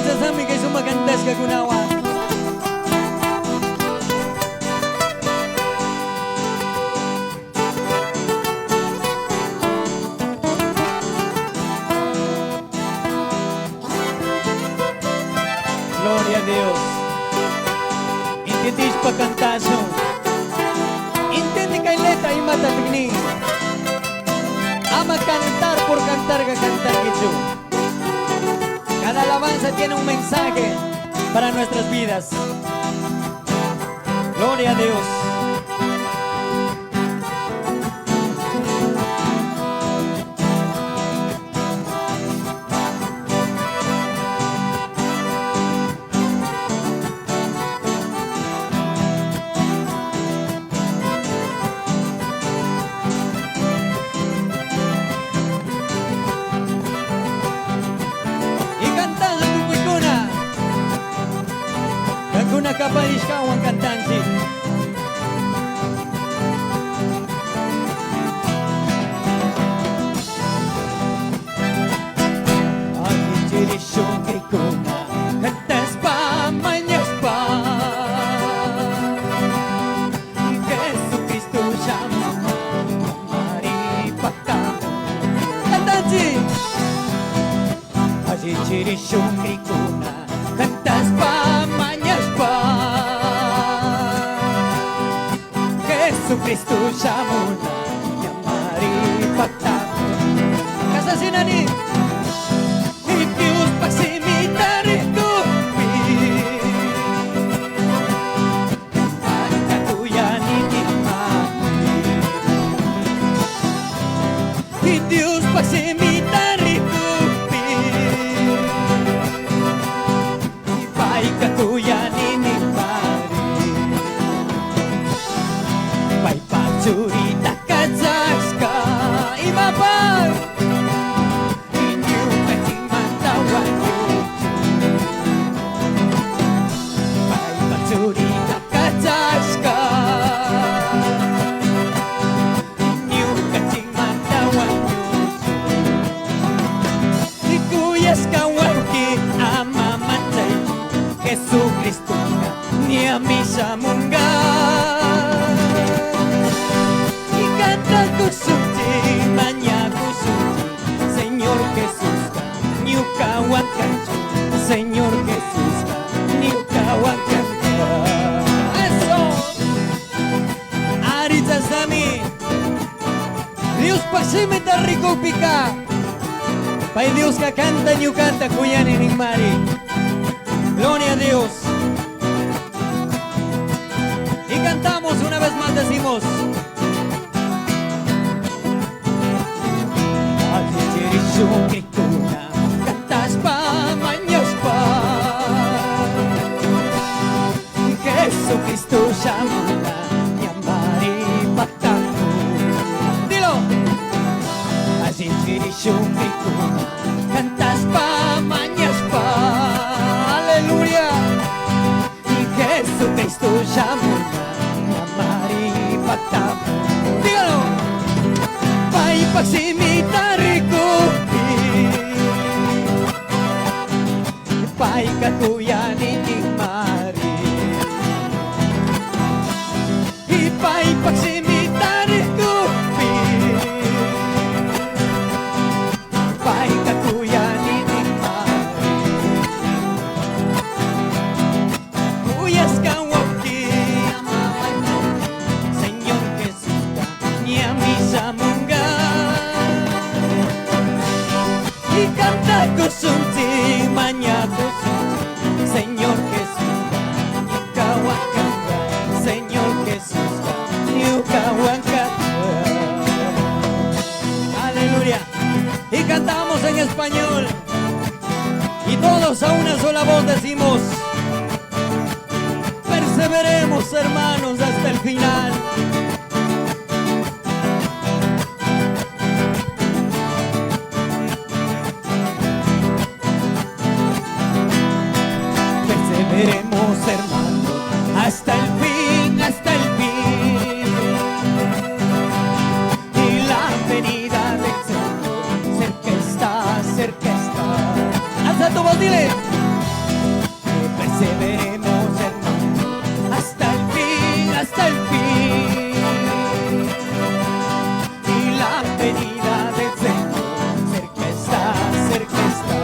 sa sami kay sumagandas kagunawa. Gloria a Dios. Intindis pagkantaso. Intindi kay leta y matatigni. Ama cantar por cantar que cantar que cada alabanza tiene un mensaje para nuestras vidas. Gloria a Dios. Kuna kapalis ka ang kantansi. Agi dirishong kay kuna kantas pa manyas pa. Jesu Cristo siya maripagkamo. Kantansi. Agi dirishong kay kuna kantas pa manyas pa. Jesucristo siya muna niya maripagtamo. Kasasinani Diyos pagsimitari ko ang katuyan ni Diyos pagsimitari ko katuyan ini mari pai pacuri takazaska imapar inyu kating mantawan pai pacuri takazaska inyu kating mantawan ikuyas kawaki ama matay Jesucristo ni a misa munga y canta kusuti manya kusuti Señor Jesús ni ukawakan Señor Jesús ni ukawakan eso arita sami Dios pasime rico pica Pai Dios que canta ni canta kuyan ni mari. Gloria a Dios. Y cantamos una vez más, decimos. Cantas pa, maños pa. Jesucristo llamada, llamaré patamo. Dilo. Así cantas pa, maños pa. Aleluya. Y Jesucristo llamó a maripagtamo. Dígalo. Pai pagsimitari ko pai katuyan ini mari pai pagsimitari ko pai katuyan ini mari Uyas kawaki Señor Jesús ni a misa munga y canta kusunti maña kusunti Señor Jesús ni kawaka Señor Jesús ni kawaka. Aleluya. Y cantamos en español y todos a una sola voz decimos: perseveremos, hermanos, hasta el final. Perseveremos, hermanos, hasta el fin, hasta el fin. Y la venida del Señor cerca está, cerca está. Alza tu voz, dile. perseveremos, hermano, hasta el fin, hasta el fin. Y la venida del Señor cerca está, cerca está.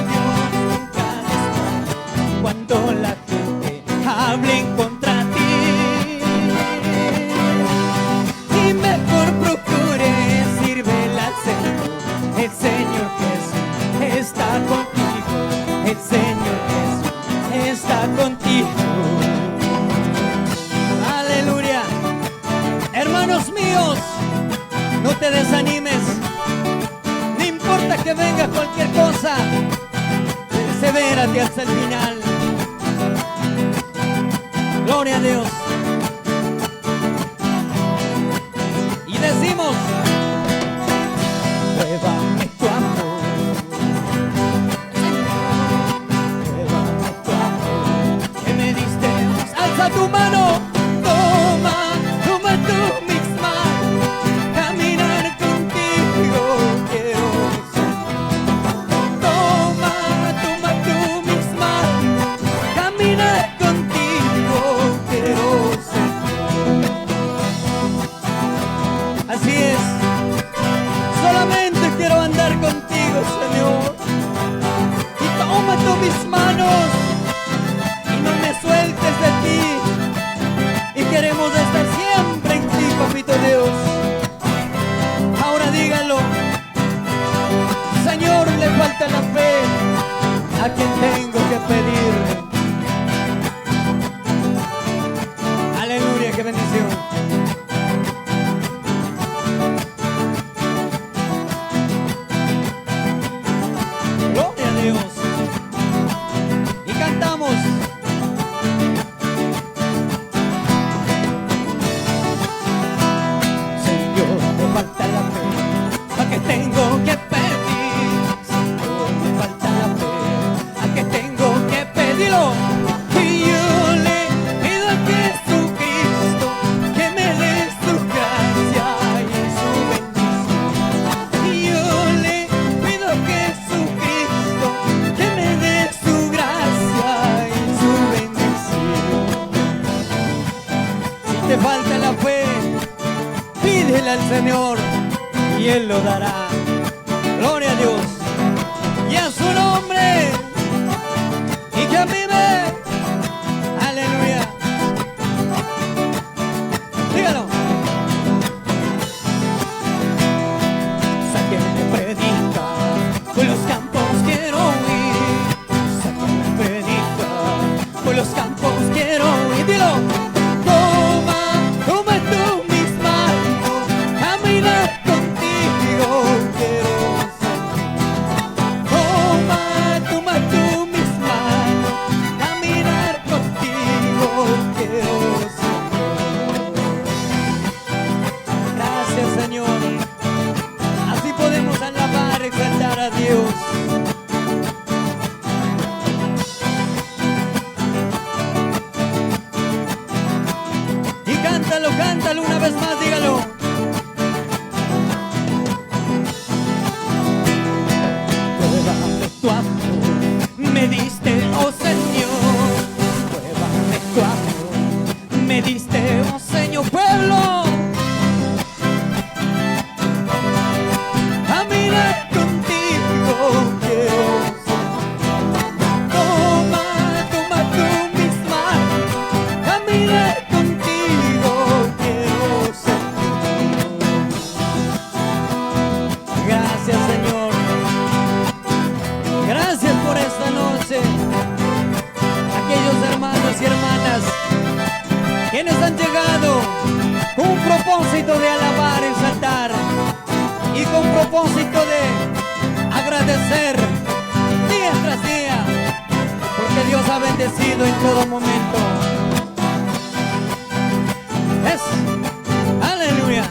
Dios nunca desmaya cuando la gente hable en contra de ti. Y mejor procure sírvele al Señor. El Señor Jesús está contigo. El Señor Jesús está contigo. Aleluya. Hermanos míos, no te desanimes. No importa que venga cualquier cosa, persevérate hasta el final. Gloria a Dios. Y decimos: pruébame tu amor, pruébame tu amor, que me diste. Alza tu mano, toma, toma tú mis manos, caminar contigo quiero ser. Toma, toma tú mis manos, caminar contigo quiero ser. Así es. Solamente quiero andar contigo, Señor. Y toma tú mis manos y no me sueltes de ti. Y queremos estar siempre en ti, papito Dios. Ahora dígalo: Señor, le falta la fe. ¿A quien tengo que pedirle? Aleluya, qué bendición. Gloria a Dios. Y cantamos: Señor, me falta la fe. ¿A qué tengo que pedir? Señor, me falta la fe. ¿A qué tengo que pedirlo? Y yo le pido a Jesucristo que me dé su gracia y su bendición. Y yo le pido a Jesucristo que me dé su gracia y su bendición. Si te falta la fe, pídele al Señor y Él lo dará. Gloria a Dios. Y a su nombre. Y que vive. Aleluya. Dígalo. Sáquenme predica, por los campos quiero ir. Sáquenme predica, por los campos quiero ir. Dilo. Toma, toma tú mis manos, caminar contigo quiero ser. Toma, toma tú mis manos, caminar contigo quiero ser. Gracias, Señor. Así podemos alabar, exaltar a Dios. Y cántalo, cántalo una vez más, dígalo. Pruébame tu amor, me diste, oh Señor. Pruébame tu amor, me diste, oh Señor. Pueblo, caminar contigo quiero ser. Toma, toma tú mis manos, caminar contigo quiero ser. Gracias, Señor. Gracias por esta noche. Aquellos hermanos y hermanas quienes han llegado con un propósito de alabar, exaltar y con propósito de agradecer día tras día, porque Dios ha bendecido en todo momento. Es aleluya.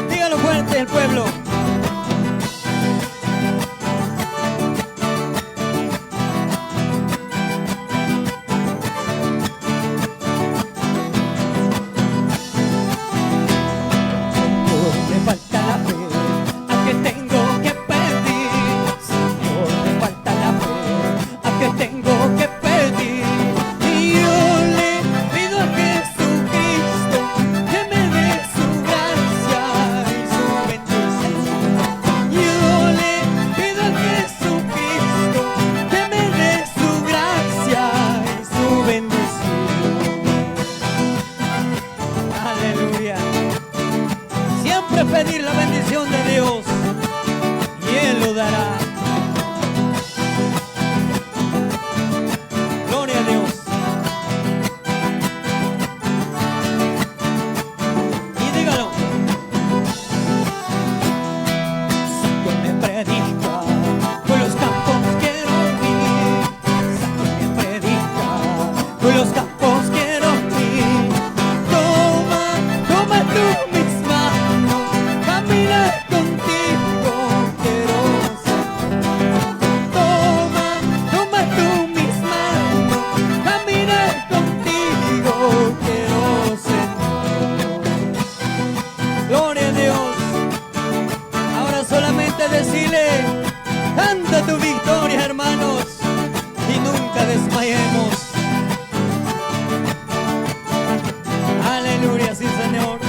Dígalo fuerte el pueblo. Señor, me falta la fe. ¿A qué tengo pedir la bendición de Dios y Él lo dará. Gloria a Dios. Y dígalo. Sáquenme predica, por los campos quiero ir. Sáquenme predica, por los campos quiero ir. Toma, toma tú mis manos, caminar contigo quiero ser. Toma, toma tú mis manos, caminar contigo quiero ser. Gloria a Dios. Ahora solamente decirle, canta tu victoria, hermanos, y nunca desmayemos. Aleluya, sí, Señor.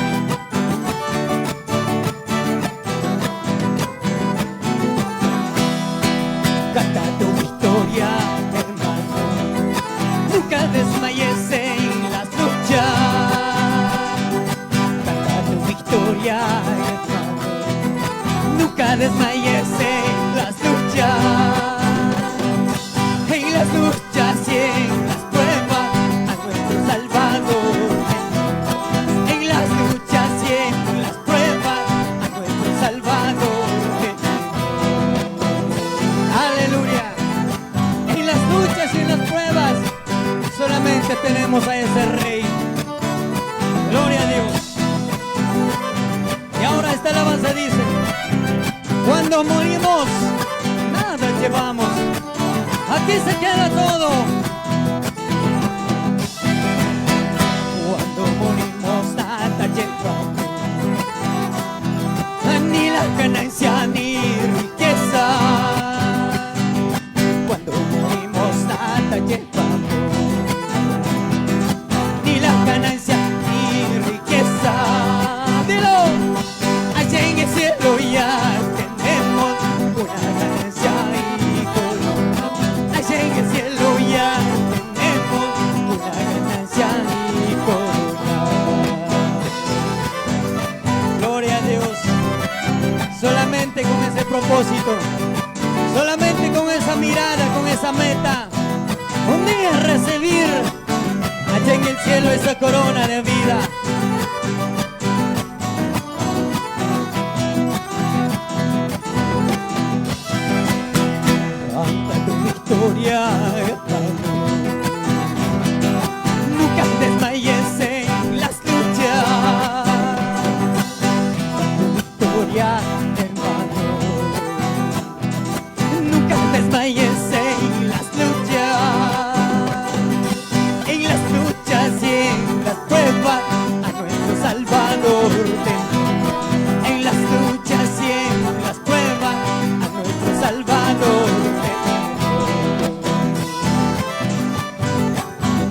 Canta tu victoria, hermano, nunca desmayes en las luchas. Canta tu victoria, hermano, nunca desmayes en las luchas. En las luchas y en las pruebas a nuestro Salvador. En las luchas y en las pruebas a nuestro Salvador. Aleluya. En las luchas y en las pruebas solamente tenemos a ese Rey. Gloria a Dios. Y ahora esta alabanza dice: cuando morimos, nada llevamos. Aquí se queda todo. Cuando morimos, nada llevamos. Ni la ganancia ni riqueza. Cuando morimos, nada llevamos. Ni la ganancia ni riqueza. Dilo. Allá en el cielo ya tenemos una ganancia y corona. Allá en el cielo ya tenemos una ganancia y corona. Gloria a Dios. Solamente con ese propósito, solamente con esa mirada, con esa meta, un día recibir allá en el cielo esa corona de vida. Canta tu victoria, hermano, nunca desmayes en las luchas. Tu victoria, hermano, nunca desmayes en las luchas. En las luchas y en las pruebas a nuestro Salvador. En las luchas y en las pruebas a nuestro Salvador.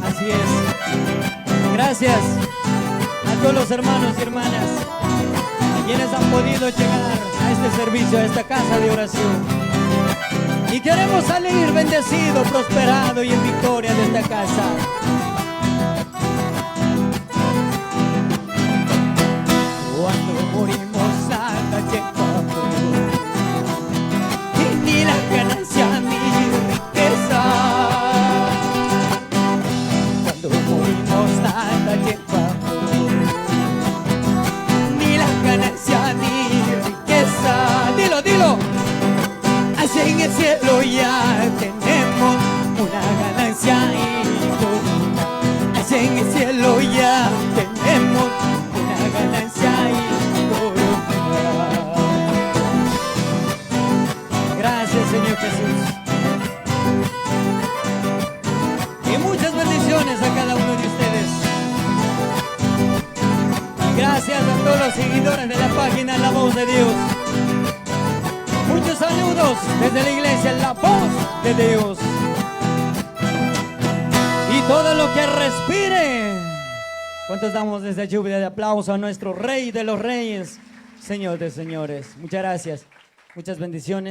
Así es. Gracias a todos los hermanos y hermanas quienes han podido llegar a este servicio, a esta casa de oración. Y queremos salir bendecido, prosperado y en victoria de esta casa. Cuando morimos, nada llevamos, y ni la ganancia ni riqueza. Cuando morimos, nada llevamos, ni la ganancia ni riqueza. Dilo, dilo. Allá en el cielo ya tenemos una ganancia y corona. Allá en el cielo ya tenemos una ganancia y corona. Gracias, Señor Jesús. Y muchas bendiciones a cada uno de ustedes. Gracias a todos los seguidores de la página La Voz de Dios. Muchos saludos desde la iglesia La Voz de Dios. Y todo lo que respire. ¿Cuántos damos esa lluvia de aplauso a nuestro Rey de los Reyes, Señor de señores? Muchas gracias. Muchas bendiciones.